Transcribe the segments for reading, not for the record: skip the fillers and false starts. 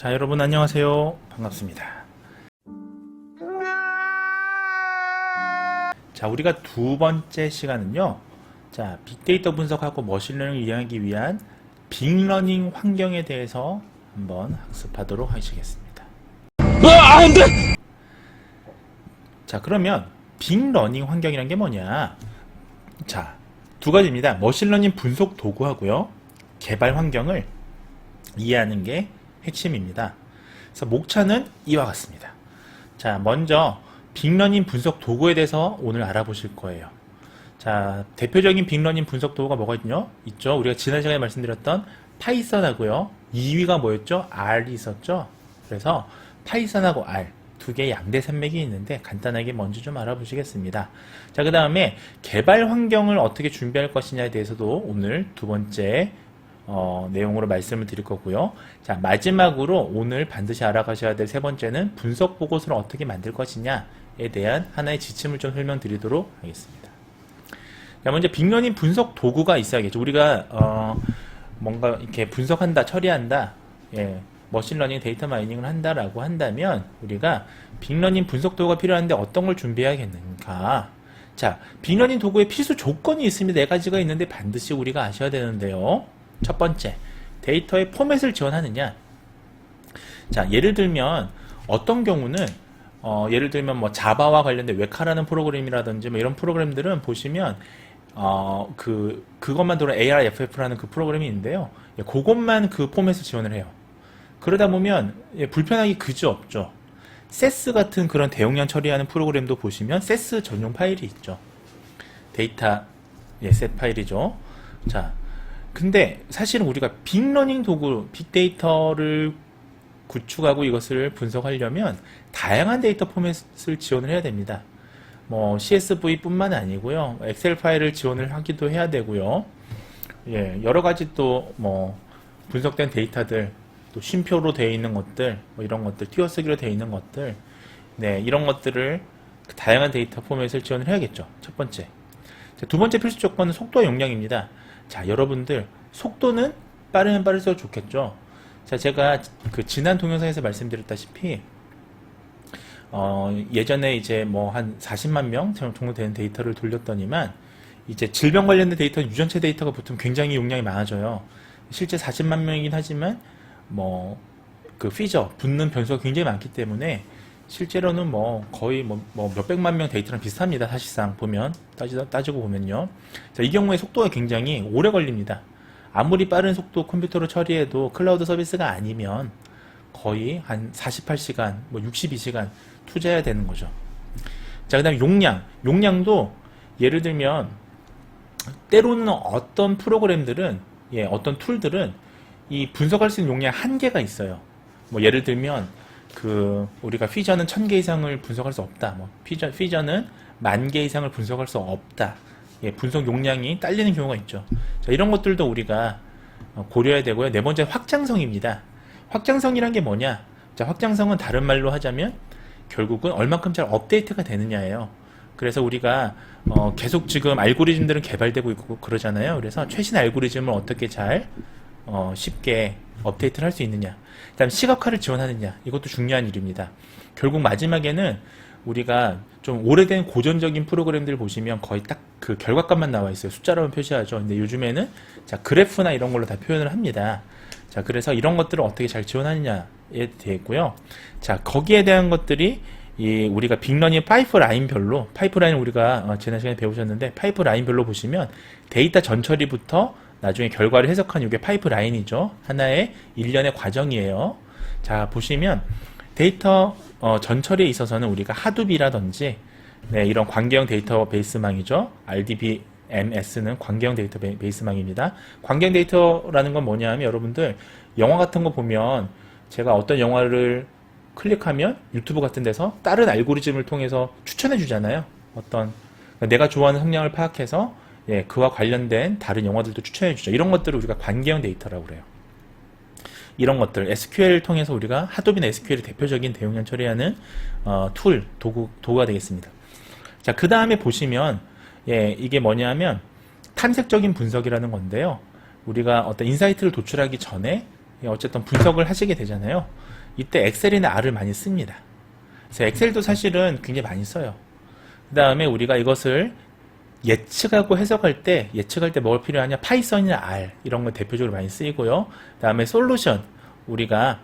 자, 여러분 안녕하세요. 반갑습니다. 자, 우리가 두 번째 시간은요. 자, 빅데이터 분석하고 머신러닝을 이해하기 위한 빅러닝 환경에 대해서 한번 학습하도록 하시겠습니다. 안 돼! 자, 그러면 빅러닝 환경이란 게 뭐냐? 자, 두 가지입니다. 머신러닝 분석 도구하고요. 개발 환경을 이해하는 게 핵심입니다. 그래서 목차는 이와 같습니다. 자, 먼저 빅러닝 분석 도구에 대해서 오늘 알아보실 거예요. 자, 대표적인 빅러닝 분석 도구가 뭐가 있죠? 우리가 지난 시간에 말씀드렸던 파이썬하고요. 2위가 뭐였죠? R이 있었죠? 그래서 파이썬하고 R 두 개의 양대 산맥이 있는데 간단하게 먼저 좀 알아보시겠습니다. 자, 그 다음에 개발 환경을 어떻게 준비할 것이냐에 대해서도 오늘 두 번째 내용으로 말씀을 드릴 거고요. 자, 마지막으로 오늘 반드시 알아가셔야 될 세 번째는 분석 보고서를 어떻게 만들 것이냐에 대한 하나의 지침을 좀 설명드리도록 하겠습니다. 자, 먼저 빅러닝 분석 도구가 있어야겠죠. 우리가 뭔가 이렇게 분석한다, 처리한다, 머신러닝 데이터 마이닝을 한다라고 한다면 우리가 빅러닝 분석 도구가 필요한데 어떤 걸 준비해야겠는가? 자, 빅러닝 도구의 필수 조건이 있습니다. 네 가지가 있는데 반드시 우리가 아셔야 되는데요. 첫 번째, 데이터의 포맷을 지원하느냐. 자, 예를 들면 어떤 경우는 예를 들면 뭐 자바와 관련된 웨카라는 프로그램이라든지 뭐 이런 프로그램들은 보시면 그것만 들어 ARFF라는 그 프로그램이 있는데요. 그것만 그 포맷을 지원을 해요. 그러다 보면 불편하기 그지없죠. 세스 같은 그런 대용량 처리하는 프로그램도 보시면 세스 전용 파일이 있죠. 데이터 셋 파일이죠. 자, 근데 사실은 우리가 빅러닝 도구, 빅데이터를 구축하고 이것을 분석하려면 다양한 데이터 포맷을 지원을 해야 됩니다. 뭐 CSV 뿐만 아니고요. 엑셀 파일을 지원을 하기도 해야 되고요. 여러 가지 또 뭐 분석된 데이터들, 또 쉼표로 되어 있는 것들, 뭐 이런 것들, 띄어쓰기로 되어 있는 것들, 이런 것들을 다양한 데이터 포맷을 지원을 해야겠죠. 첫 번째. 자, 두 번째 필수 조건은 속도와 용량입니다. 자, 여러분들 속도는 빠르면 빠를수록 좋겠죠. 자, 제가 그 지난 동영상에서 말씀드렸다시피 예전에 이제 뭐 한 40만 명 정도 되는 데이터를 돌렸더니만 이제 질병 관련된 데이터는 유전체 데이터가 붙으면 굉장히 용량이 많아져요. 실제 40만 명이긴 하지만 뭐 그 피저 붙는 변수가 굉장히 많기 때문에 실제로는 뭐 거의 뭐 몇백만 명 데이터랑 비슷합니다. 사실상 보면 따지고 보면요. 자, 이 경우에 속도가 굉장히 오래 걸립니다. 아무리 빠른 속도 컴퓨터로 처리해도 클라우드 서비스가 아니면 거의 한 48시간, 뭐 62시간 투자해야 되는 거죠. 자, 그 다음에 용량도 예를 들면 때로는 어떤 프로그램들은 어떤 툴들은 이 분석할 수 있는 용량 한계가 있어요. 뭐 예를 들면 우리가 피저는 1000개 이상을 분석할 수 없다. 뭐 피저는 10,000개 이상을 분석할 수 없다. 분석 용량이 딸리는 경우가 있죠. 자, 이런 것들도 우리가 고려해야 되고요. 네 번째 확장성입니다. 확장성이란 게 뭐냐? 자, 확장성은 다른 말로 하자면 결국은 얼만큼 잘 업데이트가 되느냐예요. 그래서 우리가 계속 지금 알고리즘들은 개발되고 있고 그러잖아요. 그래서 최신 알고리즘을 어떻게 잘 쉽게 업데이트를 할 수 있느냐. 그다음 시각화를 지원하느냐. 이것도 중요한 일입니다. 결국 마지막에는 우리가 좀 오래된 고전적인 프로그램들 보시면 거의 딱 그 결과값만 나와 있어요. 숫자로만 표시하죠. 근데 요즘에는 자, 그래프나 이런 걸로 다 표현을 합니다. 자, 그래서 이런 것들을 어떻게 잘 지원하느냐에 대해고요. 자, 거기에 대한 것들이 우리가 빅러닝 파이프라인별로, 파이프라인을 우리가 지난 시간에 배우셨는데 파이프라인별로 보시면 데이터 전처리부터 나중에 결과를 해석한 이게 파이프라인이죠. 하나의 일련의 과정이에요. 자, 보시면 데이터 전처리에 있어서는 우리가 하둡이라든지 이런 관계형 데이터베이스망이죠. RDBMS는 관계형 데이터베이스망입니다. 관계형 데이터라는 건 뭐냐 하면 여러분들 영화 같은 거 보면 제가 어떤 영화를 클릭하면 유튜브 같은 데서 다른 알고리즘을 통해서 추천해 주잖아요. 내가 좋아하는 성향을 파악해서 그와 관련된 다른 영화들도 추천해 주죠. 이런 것들을 우리가 관계형 데이터라고 그래요. 이런 것들 SQL 통해서 우리가 하둡이나 SQL의 대표적인 대용량 처리하는 도구가 되겠습니다. 자, 그 다음에 보시면 이게 뭐냐면 탐색적인 분석이라는 건데요. 우리가 어떤 인사이트를 도출하기 전에 어쨌든 분석을 하시게 되잖아요. 이때 엑셀이나 R을 많이 씁니다. 그래서 엑셀도 사실은 굉장히 많이 써요. 그 다음에 우리가 이것을 예측하고 해석할 때 뭐가 필요하냐? 파이썬이나 R 이런 거 대표적으로 많이 쓰이고요. 그 다음에 솔루션, 우리가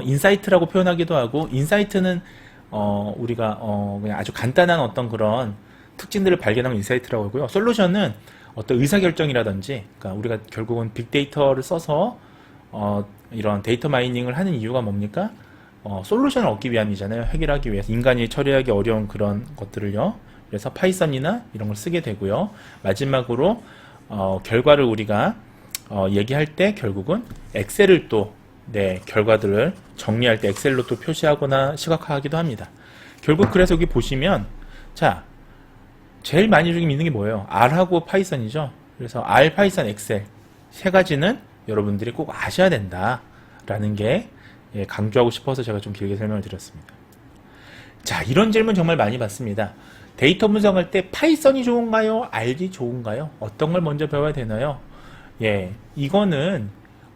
인사이트라고 표현하기도 하고, 인사이트는 우리가 그냥 아주 간단한 어떤 그런 특징들을 발견하면 인사이트라고 하고요. 솔루션은 어떤 의사결정이라든지, 그러니까 우리가 결국은 빅데이터를 써서 이런 데이터 마이닝을 하는 이유가 뭡니까? 솔루션을 얻기 위함이잖아요. 해결하기 위해서 인간이 처리하기 어려운 그런 것들을요. 그래서 파이썬이나 이런 걸 쓰게 되고요. 마지막으로 결과를 우리가 얘기할 때 결국은 엑셀을 또 결과들을 정리할 때 엑셀로 또 표시하거나 시각화하기도 합니다. 결국 그래서 여기 보시면 자, 제일 많이 중에 있는 게 뭐예요? R하고 파이썬이죠. 그래서 R, 파이썬, 엑셀 세 가지는 여러분들이 꼭 아셔야 된다라는 게 강조하고 싶어서 제가 좀 길게 설명을 드렸습니다. 자, 이런 질문 정말 많이 받습니다. 데이터 분석할 때 파이썬이 좋은가요? R이 좋은가요? 어떤 걸 먼저 배워야 되나요? 이거는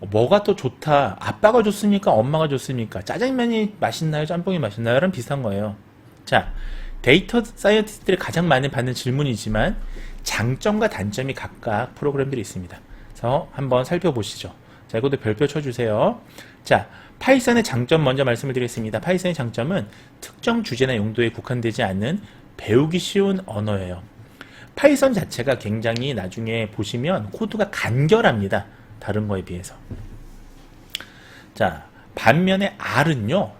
뭐가 더 좋다? 아빠가 좋습니까? 엄마가 좋습니까? 짜장면이 맛있나요? 짬뽕이 맛있나요? 랑 비슷한 거예요. 자, 데이터 사이언티스트들이 가장 많이 받는 질문이지만 장점과 단점이 각각 프로그램들이 있습니다. 그래서 한번 살펴보시죠. 자, 이것도 별표 쳐주세요. 자, 파이썬의 장점 먼저 말씀을 드리겠습니다. 파이썬의 장점은 특정 주제나 용도에 국한되지 않는 배우기 쉬운 언어예요. 파이썬 자체가 굉장히 나중에 보시면 코드가 간결합니다. 다른 거에 비해서. 자, 반면에 R은요,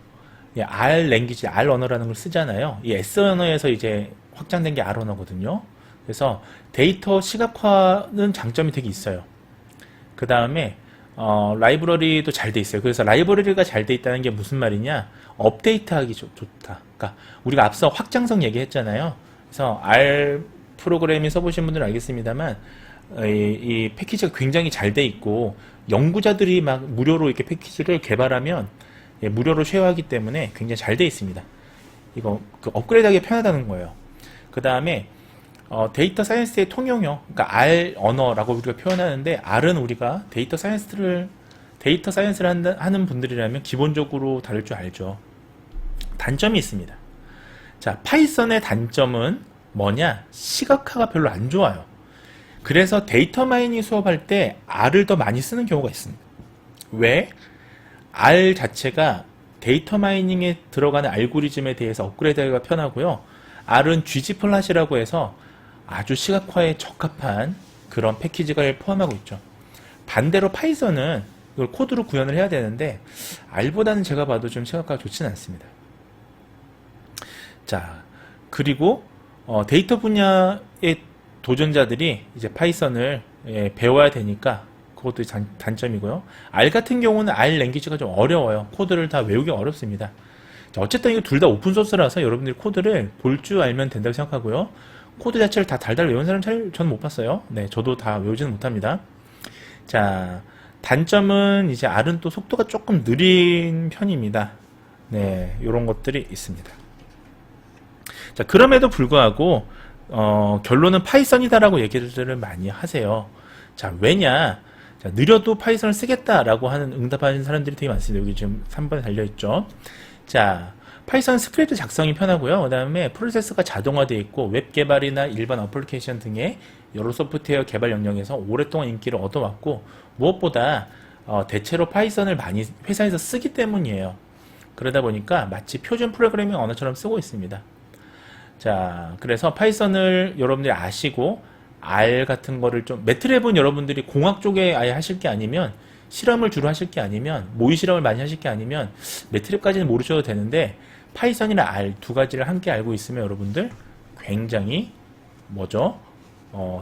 R 랭귀지, R 언어라는 걸 쓰잖아요. 이 S 언어에서 이제 확장된 게 R 언어거든요. 그래서 데이터 시각화는 장점이 되게 있어요. 그 다음에 라이브러리도 잘 돼 있어요. 그래서 라이브러리가 잘 돼 있다는 게 무슨 말이냐? 업데이트하기 좋다. 그러니까 우리가 앞서 확장성 얘기했잖아요. 그래서 R 프로그래밍 써보신 분들은 알겠습니다만 이 패키지가 굉장히 잘 돼 있고 연구자들이 막 무료로 이렇게 패키지를 개발하면 무료로 쉐어하기 때문에 굉장히 잘 돼 있습니다. 이거 업그레이드하기 편하다는 거예요. 그 다음에 데이터 사이언스의 통용형, 그러니까 R 언어라고 우리가 표현하는데 R은 우리가 데이터 사이언스를 하는 분들이라면 기본적으로 다룰 줄 알죠. 단점이 있습니다. 자, 파이썬의 단점은 뭐냐? 시각화가 별로 안 좋아요. 그래서 데이터 마이닝 수업할 때 R을 더 많이 쓰는 경우가 있습니다. 왜? R 자체가 데이터 마이닝에 들어가는 알고리즘에 대해서 업그레이드하기가 편하고요. R은 gg플롯이라고 해서 아주 시각화에 적합한 그런 패키지를 포함하고 있죠. 반대로 파이썬은 이걸 코드로 구현을 해야 되는데 R보다는 제가 봐도 좀 시각화가 좋지는 않습니다. 자, 그리고 데이터 분야의 도전자들이 이제 파이썬을 배워야 되니까 그것도 단점이고요. R 같은 경우는 R 랭귀지가 좀 어려워요. 코드를 다 외우기 어렵습니다. 자, 어쨌든 이거 둘 다 오픈소스라서 여러분들이 코드를 볼 줄 알면 된다고 생각하고요. 코드 자체를 다 달달 외운 사람 저는 못 봤어요. 네, 저도 다 외우지는 못합니다. 자, 단점은 이제 R은 또 속도가 조금 느린 편입니다. 네, 이런 것들이 있습니다. 자, 그럼에도 불구하고 결론은 파이썬이다라고 얘기를 많이 하세요. 자, 왜냐? 자, 느려도 파이썬을 쓰겠다라고 하는 응답하는 사람들이 되게 많습니다. 여기 지금 3번에 달려있죠. 자, 파이썬 스크립트 작성이 편하고요. 그 다음에 프로세스가 자동화되어 있고 웹 개발이나 일반 어플리케이션 등의 여러 소프트웨어 개발 영역에서 오랫동안 인기를 얻어왔고 무엇보다 대체로 파이썬을 많이 회사에서 쓰기 때문이에요. 그러다 보니까 마치 표준 프로그래밍 언어처럼 쓰고 있습니다. 자, 그래서 파이썬을 여러분들이 아시고 R 같은 거를 좀 매트랩은 여러분들이 공학 쪽에 아예 하실 게 아니면 실험을 주로 하실 게 아니면 모의 실험을 많이 하실 게 아니면 매트랩까지는 모르셔도 되는데 파이썬이나 R 두 가지를 함께 알고 있으면 여러분들 굉장히 뭐죠?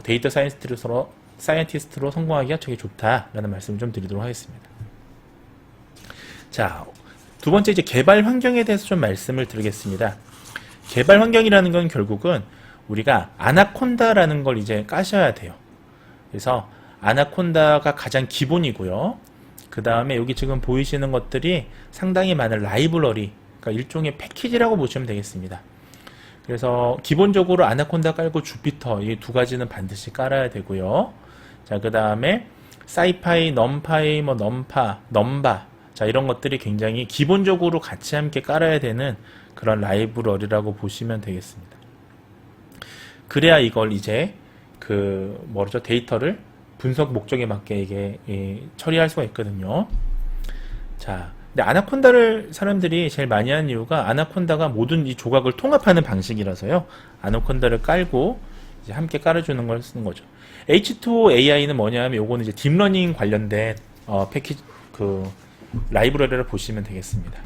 데이터 사이언티스트로 성공하기가 되게 좋다라는 말씀을 좀 드리도록 하겠습니다. 자, 두 번째 이제 개발 환경에 대해서 좀 말씀을 드리겠습니다. 개발 환경이라는 건 결국은 우리가 아나콘다라는 걸 이제 까셔야 돼요. 그래서 아나콘다가 가장 기본이고요. 그 다음에 여기 지금 보이시는 것들이 상당히 많은 라이브러리, 그러니까 일종의 패키지라고 보시면 되겠습니다. 그래서 기본적으로 아나콘다 깔고 주피터 이 두 가지는 반드시 깔아야 되고요. 자, 그 다음에 사이파이, 넘파이, 넘바, 자, 자, 이런 것들이 굉장히 기본적으로 같이 함께 깔아야 되는 그런 라이브러리라고 보시면 되겠습니다. 그래야 이걸 이제 뭐죠? 데이터를 분석 목적에 맞게 이게 처리할 수가 있거든요. 자, 근데 아나콘다를 사람들이 제일 많이 하는 이유가 아나콘다가 모든 이 조각을 통합하는 방식이라서요. 아나콘다를 깔고 이제 함께 깔아주는 걸 쓰는 거죠. H2O AI는 뭐냐면 요거는 이제 딥러닝 관련된 패키지 라이브러리를 보시면 되겠습니다.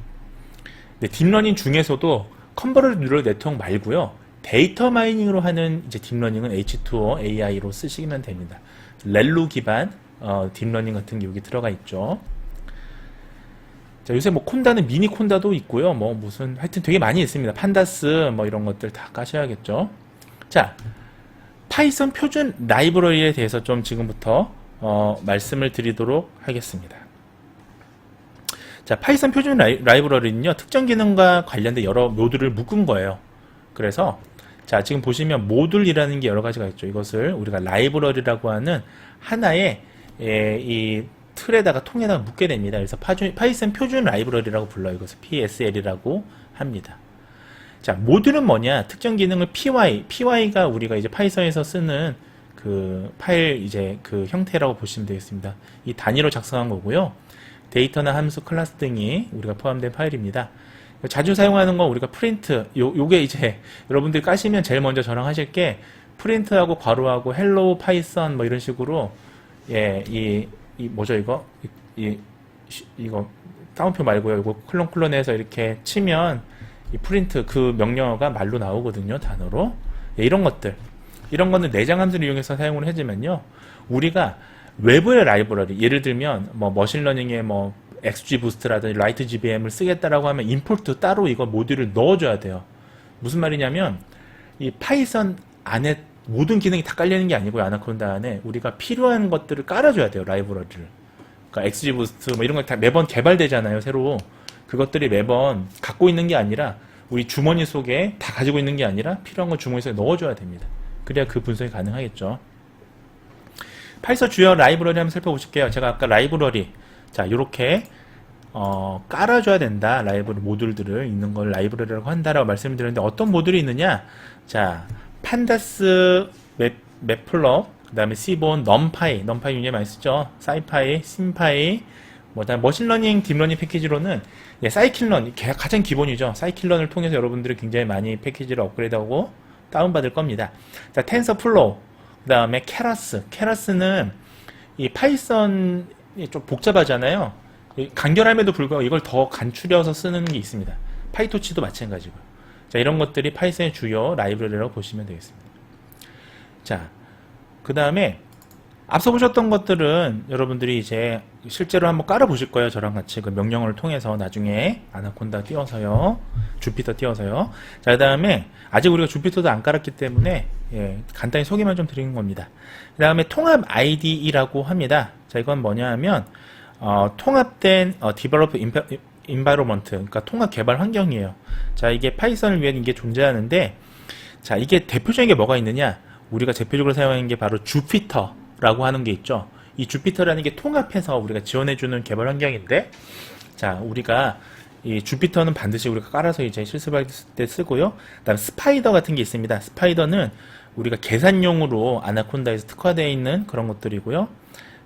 근데 딥러닝 중에서도 컨버전 뉴럴 네트워크 말고요. 데이터 마이닝으로 하는 이제 딥러닝은 H2O AI로 쓰시면 됩니다. 렐루 기반 딥러닝 같은 게 여기 들어가 있죠. 자, 요새 뭐 콘다는 미니 콘다도 있고요. 뭐 무슨 하여튼 되게 많이 있습니다. 판다스 뭐 이런 것들 다 까셔야겠죠. 자, 파이썬 표준 라이브러리에 대해서 좀 지금부터 말씀을 드리도록 하겠습니다. 자, 파이썬 표준 라이브러리는요, 특정 기능과 관련된 여러 모듈을 묶은 거예요. 그래서 자, 지금 보시면 모듈이라는 게 여러 가지가 있죠. 이것을 우리가 라이브러리라고 하는 하나의 이 틀에다가 통에다가 묶게 됩니다. 그래서 파이썬 표준 라이브러리라고 불러요. 이것을 PSL이라고 합니다. 자, 모듈은 뭐냐? 특정 기능을 py가 우리가 이제 파이썬에서 쓰는 그 파일 이제 그 형태라고 보시면 되겠습니다. 이 단위로 작성한 거고요. 데이터나 함수, 클래스 등이 우리가 포함된 파일입니다. 자주 사용하는 건 우리가 프린트, 요게 이제 여러분들이 까시면 제일 먼저 저랑 하실 게 프린트하고 괄호하고 헬로우 파이썬 뭐 이런 식으로 이 뭐죠 이거? 이거 다운표 말고요. 이거 클론해서 이렇게 치면 이 프린트 그 명령어가 말로 나오거든요. 단어로. 이런 것들. 이런 거는 내장 함수를 이용해서 사용을 하지만요. 우리가 외부의 라이브러리, 예를 들면 뭐 머신러닝에 뭐 XGBoost라든지 LightGBM을 쓰겠다라고 하면 임포트 따로 이거 모듈을 넣어줘야 돼요. 무슨 말이냐면 이 파이썬 안에 모든 기능이 다 깔려있는 게 아니고요. 아나콘다 안에 우리가 필요한 것들을 깔아줘야 돼요. 라이브러리를. 그러니까 XGBoost 뭐 이런 거 다 매번 개발되잖아요. 새로. 그것들이 매번 갖고 있는 게 아니라 우리 주머니 속에 다 가지고 있는 게 아니라 필요한 건 주머니 속에 넣어줘야 됩니다. 그래야 그 분석이 가능하겠죠. 파이썬 주요 라이브러리 한번 살펴보실게요. 제가 아까 라이브러리 자 요렇게 깔아줘야 된다. 라이브러리 모듈들을 있는 걸 라이브러리라고 한다라고 말씀을 드렸는데 어떤 모듈이 있느냐? 자 판다스, 맵플럽, 그 다음에 시본, 넘파이 굉장히 많이 쓰죠. 사이파이, 심파이, 뭐 다음 머신러닝, 딥러닝 패키지로는 사이킬런 가장 기본이죠. 사이킬런을 통해서 여러분들이 굉장히 많이 패키지를 업그레이드하고 다운받을 겁니다. 자 텐서플로우, 그 다음에 케라스는 이 파이썬이 좀 복잡하잖아요. 간결함에도 불구하고 이걸 더 간추려서 쓰는 게 있습니다. 파이토치도 마찬가지고. 자, 이런 것들이 파이썬의 주요 라이브러리라고 보시면 되겠습니다. 자, 그 다음에 앞서 보셨던 것들은 여러분들이 이제 실제로 한번 깔아 보실 거예요. 저랑 같이 그 명령어를 통해서 나중에 아나콘다 띄워서요. 주피터 띄워서요. 자, 그 다음에 아직 우리가 주피터도 안 깔았기 때문에 간단히 소개만 좀 드리는 겁니다. 그 다음에 통합 IDE라고 합니다. 자, 이건 뭐냐 하면 통합된 Develop Environment, 그러니까 통합 개발 환경이에요. 자, 이게 파이썬을 위해 이게 존재하는데, 자, 이게 대표적인 게 뭐가 있느냐? 우리가 대표적으로 사용하는 게 바로 주피터라고 하는 게 있죠. 이 주피터라는 게 통합해서 우리가 지원해주는 개발 환경인데, 자, 우리가 이 주피터는 반드시 우리가 깔아서 이제 실습할 때 쓰고요. 그다음 스파이더 같은 게 있습니다. 스파이더는 우리가 계산용으로 아나콘다에서 특화되어 있는 그런 것들이고요.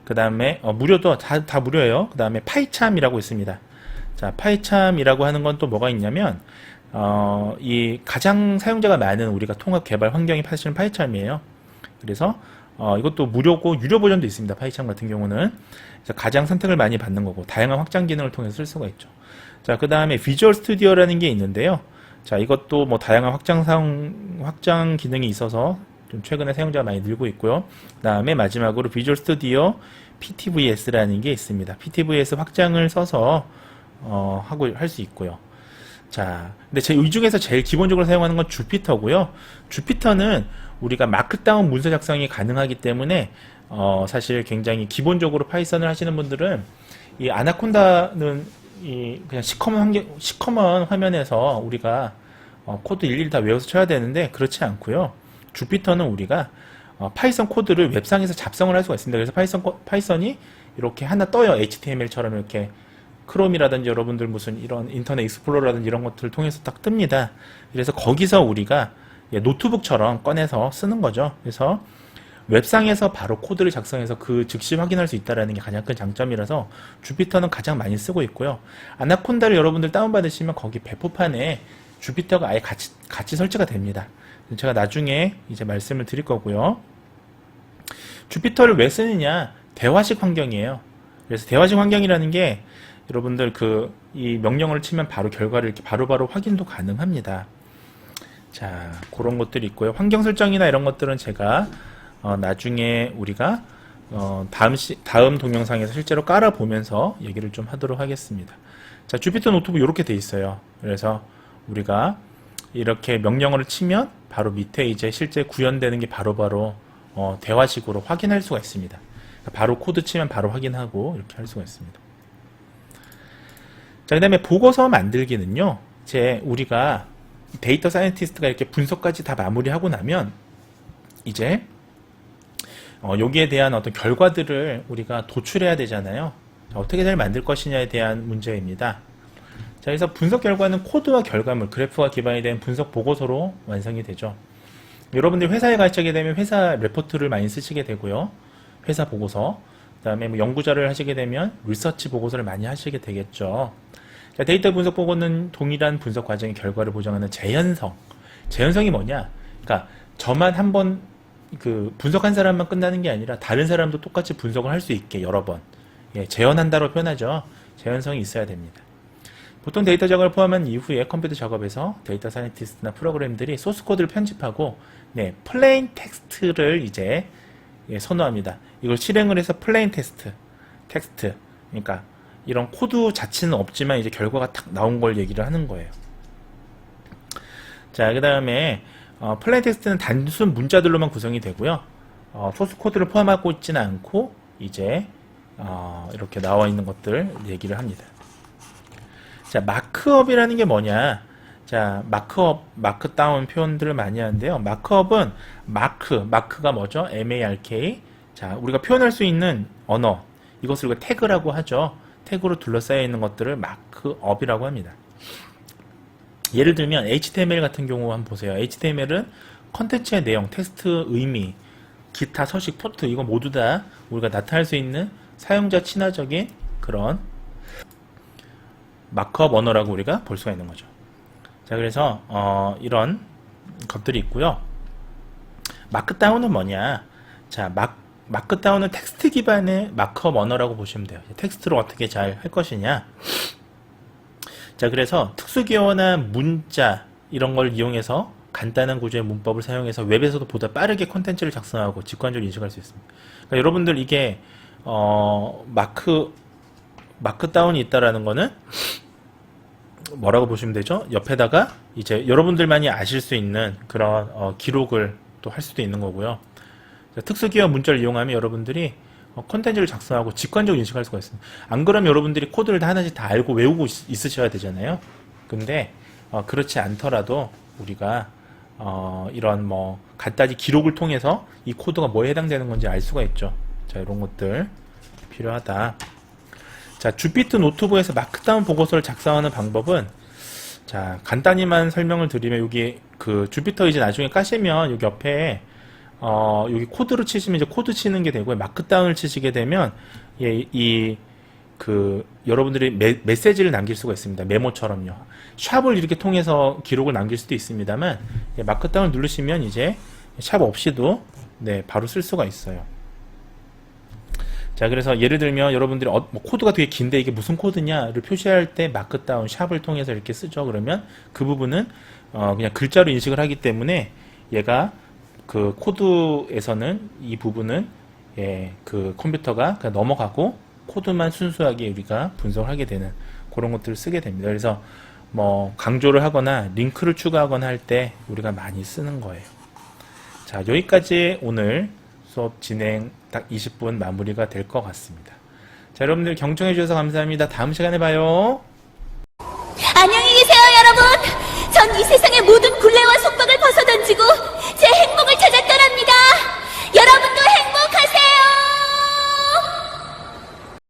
그 다음에 무료도 다 무료예요. 그 다음에 파이참이라고 있습니다. 자, 파이참이라고 하는 건 또 뭐가 있냐면 이 가장 사용자가 많은 우리가 통합 개발 환경이 사실은 파이참이에요. 그래서 이것도 무료고 유료 버전도 있습니다. 파이참 같은 경우는 그래서 가장 선택을 많이 받는 거고 다양한 확장 기능을 통해서 쓸 수가 있죠. 자, 그 다음에 비주얼 스튜디오라는 게 있는데요. 자, 이것도 뭐 다양한 확장 기능이 있어서 좀 최근에 사용자가 많이 늘고 있고요. 그 다음에 마지막으로 비주얼 스튜디오 PTVS라는 게 있습니다. PTVS 확장을 써서 할 수 있고요. 자, 근데 이 중에서 제일 기본적으로 사용하는 건 주피터고요. 주피터는 우리가 마크다운 문서 작성이 가능하기 때문에 사실 굉장히 기본적으로 파이썬을 하시는 분들은 이 아나콘다는 그냥 시커먼 화면에서 우리가 코드 일일이 다 외워서 쳐야 되는데 그렇지 않고요. 주피터는 우리가 파이썬 코드를 웹상에서 잡성을 할 수가 있습니다. 그래서 파이썬이 이렇게 하나 떠요. HTML처럼 이렇게 크롬이라든지 여러분들 무슨 이런 인터넷 익스플로러라든지 이런 것들을 통해서 딱 뜹니다. 그래서 거기서 우리가 노트북처럼 꺼내서 쓰는 거죠. 그래서 웹상에서 바로 코드를 작성해서 그 즉시 확인할 수 있다는 게 가장 큰 장점이라서 주피터는 가장 많이 쓰고 있고요. 아나콘다를 여러분들 다운받으시면 거기 배포판에 주피터가 아예 같이 설치가 됩니다. 제가 나중에 이제 말씀을 드릴 거고요. 주피터를 왜 쓰느냐? 대화식 환경이에요. 그래서 대화식 환경이라는 게 여러분들 이 명령어를 치면 바로 결과를 이렇게 바로바로 확인도 가능합니다. 자, 그런 것들이 있고요. 환경 설정이나 이런 것들은 제가 나중에 우리가 다음 동영상에서 실제로 깔아보면서 얘기를 좀 하도록 하겠습니다. 자, 주피터 노트북 이렇게 돼 있어요. 그래서 우리가 이렇게 명령어를 치면 바로 밑에 이제 실제 구현되는 게 바로바로 대화식으로 확인할 수가 있습니다. 바로 코드 치면 바로 확인하고 이렇게 할 수가 있습니다. 자, 그 다음에 보고서 만들기는요, 이제 우리가 데이터 사이언티스트가 이렇게 분석까지 다 마무리하고 나면 이제 여기에 대한 어떤 결과들을 우리가 도출해야 되잖아요. 어떻게 잘 만들 것이냐에 대한 문제입니다. 자, 그래서 분석 결과는 코드와 결과물, 그래프가 기반이 된 분석 보고서로 완성이 되죠. 여러분들이 회사에 가시게 되면 회사 레포트를 많이 쓰시게 되고요. 회사 보고서, 그 다음에 뭐 연구자를 하시게 되면 리서치 보고서를 많이 하시게 되겠죠. 자, 데이터 분석 보고는 동일한 분석 과정의 결과를 보장하는 재현성. 재현성이 뭐냐? 그러니까 저만 한번 분석한 사람만 끝나는 게 아니라 다른 사람도 똑같이 분석을 할 수 있게 여러 번 재현한다로 표현하죠. 재현성이 있어야 됩니다. 보통 데이터 작업을 포함한 이후에 컴퓨터 작업에서 데이터 사이언티스트나 프로그램들이 소스 코드를 편집하고 플레인 텍스트를 이제 선호합니다. 이걸 실행을 해서 플레인 텍스트, 그러니까 이런 코드 자체는 없지만 이제 결과가 탁 나온 걸 얘기를 하는 거예요. 자, 그 다음에 플레인 텍스트는 단순 문자들로만 구성이 되고요. 소스 코드를 포함하고 있지는 않고 이제 이렇게 나와 있는 것들 얘기를 합니다. 자, 마크업이라는 게 뭐냐? 자, 마크다운 표현들을 많이 하는데요. 마크업은 마크가 뭐죠? MARK. 자, 우리가 표현할 수 있는 언어, 이것을 우리가 태그라고 하죠. 태그로 둘러싸여 있는 것들을 마크업이라고 합니다. 예를 들면 HTML 같은 경우 한번 보세요. HTML은 컨텐츠의 내용, 텍스트 의미, 기타 서식, 포트, 이거 모두 다 우리가 나타낼 수 있는 사용자 친화적인 그런 마크업 언어라고 우리가 볼 수가 있는 거죠. 자, 그래서 이런 것들이 있고요. 마크다운은 뭐냐? 자, 마크다운은 텍스트 기반의 마크업 언어라고 보시면 돼요. 텍스트로 어떻게 잘 할 것이냐? 자, 그래서 특수기호나 문자 이런 걸 이용해서 간단한 구조의 문법을 사용해서 웹에서도 보다 빠르게 콘텐츠를 작성하고 직관적으로 인식할 수 있습니다. 그러니까 여러분들 이게 마크다운이 있다라는 거는 뭐라고 보시면 되죠? 옆에다가 이제 여러분들만이 아실 수 있는 그런 기록을 또 할 수도 있는 거고요. 특수기호 문자를 이용하면 여러분들이 콘텐츠를 작성하고 직관적으로 인식할 수가 있습니다. 안 그러면 여러분들이 코드를 다 하나씩 다 알고 외우고 있으셔야 되잖아요. 근데 그렇지 않더라도 우리가 이런 간단히 기록을 통해서 이 코드가 뭐에 해당되는 건지 알 수가 있죠. 자, 이런 것들 필요하다. 자, 주피터 노트북에서 마크다운 보고서를 작성하는 방법은, 자, 간단히만 설명을 드리면, 여기 주피터 이제 나중에 까시면 여기 옆에 여기 코드로 치시면 이제 코드 치는 게 되고요. 마크다운을 치시게 되면 여러분들이 메시지를 남길 수가 있습니다. 메모처럼요. 샵을 이렇게 통해서 기록을 남길 수도 있습니다만, 마크다운을 누르시면 이제 샵 없이도 바로 쓸 수가 있어요. 자, 그래서 예를 들면 여러분들이 코드가 되게 긴데 이게 무슨 코드냐를 표시할 때 마크다운 샵을 통해서 이렇게 쓰죠. 그러면 그 부분은 그냥 글자로 인식을 하기 때문에 얘가 그 코드에서는 이 부분은 그 컴퓨터가 그냥 넘어가고 코드만 순수하게 우리가 분석하게 되는 그런 것들을 쓰게 됩니다. 그래서 강조를 하거나 링크를 추가하거나 할 때 우리가 많이 쓰는 거예요. 자, 여기까지 오늘 수업 진행 딱 20분 마무리가 될 것 같습니다. 자, 여러분들 경청해 주셔서 감사합니다. 다음 시간에 봐요. 안녕히 계세요, 여러분. 전 이 세상의 모든 굴레와 속박을 벗어던지고